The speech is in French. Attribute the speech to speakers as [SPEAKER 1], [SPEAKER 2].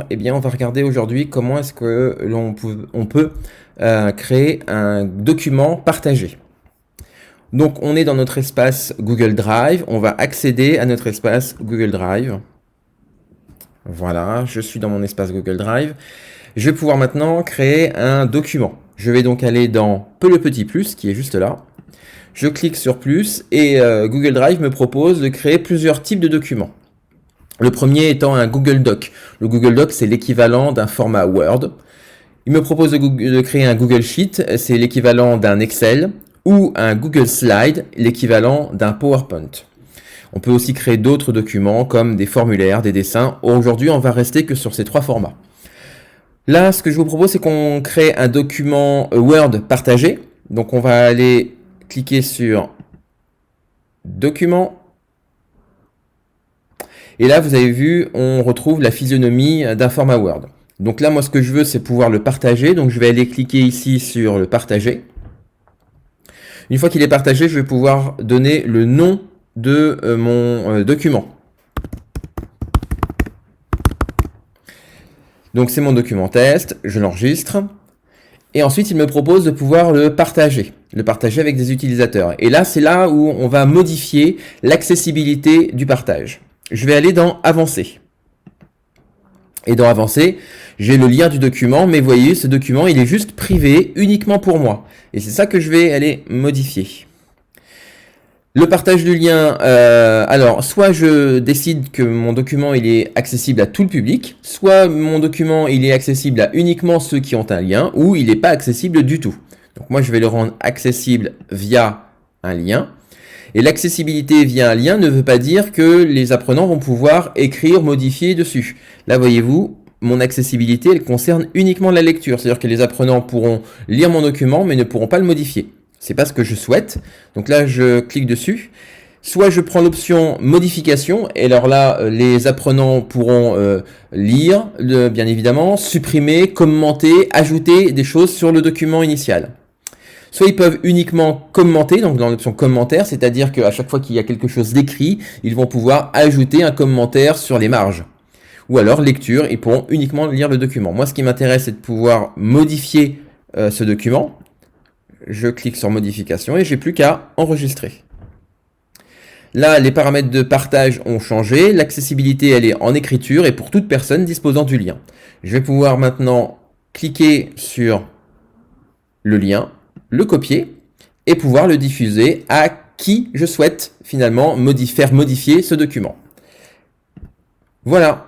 [SPEAKER 1] Eh bien, on va regarder aujourd'hui comment est-ce que on peut créer un document partagé. Donc, on est dans notre espace Google Drive. On va accéder à notre espace Google Drive. Voilà, je suis dans mon espace Google Drive. Je vais pouvoir maintenant créer un document. Je vais donc aller dans le petit plus qui est juste là. Je clique sur plus et Google Drive me propose de créer plusieurs types de documents. Le premier étant un Google Doc. Le Google Doc, c'est l'équivalent d'un format Word. Il me propose de créer un Google Sheet, c'est l'équivalent d'un Excel, ou un Google Slide, l'équivalent d'un PowerPoint. On peut aussi créer d'autres documents comme des formulaires, des dessins. Aujourd'hui, on va rester que sur ces trois formats. Là, ce que je vous propose, c'est qu'on crée un document Word partagé. Donc, on va aller cliquer sur Document. Et là, vous avez vu, on retrouve la physionomie d'un format Word. Donc là, moi, ce que je veux, c'est pouvoir le partager. Donc, je vais aller cliquer ici sur le partager. Une fois qu'il est partagé, je vais pouvoir donner le nom de mon document. Donc, c'est mon document test. Je l'enregistre. Et ensuite, il me propose de pouvoir le partager avec des utilisateurs. Et là, c'est là où on va modifier l'accessibilité du partage. Je vais aller dans Avancer. Et dans Avancer, j'ai le lien du document, mais vous voyez, ce document, il est juste privé, uniquement pour moi. Et c'est ça que je vais aller modifier. Le partage du lien, alors, soit je décide que mon document, il est accessible à tout le public, soit mon document, il est accessible à uniquement ceux qui ont un lien, ou il n'est pas accessible du tout. Donc moi, je vais le rendre accessible via un lien. Et l'accessibilité via un lien ne veut pas dire que les apprenants vont pouvoir écrire, modifier dessus. Là, voyez-vous, mon accessibilité, elle concerne uniquement la lecture. C'est-à-dire que les apprenants pourront lire mon document, mais ne pourront pas le modifier. C'est pas ce que je souhaite. Donc là, je clique dessus. Soit je prends l'option modification, et alors là, les apprenants pourront lire, bien évidemment, supprimer, commenter, ajouter des choses sur le document initial. Soit ils peuvent uniquement commenter, donc dans l'option commentaire, c'est-à-dire qu'à chaque fois qu'il y a quelque chose d'écrit, ils vont pouvoir ajouter un commentaire sur les marges. Ou alors lecture, ils pourront uniquement lire le document. Moi, ce qui m'intéresse, c'est de pouvoir modifier ce document. Je clique sur modification et j'ai plus qu'à enregistrer. Là, les paramètres de partage ont changé. L'accessibilité, elle est en écriture et pour toute personne disposant du lien. Je vais pouvoir maintenant cliquer sur le lien, le copier et pouvoir le diffuser à qui je souhaite finalement faire modifier ce document. Voilà.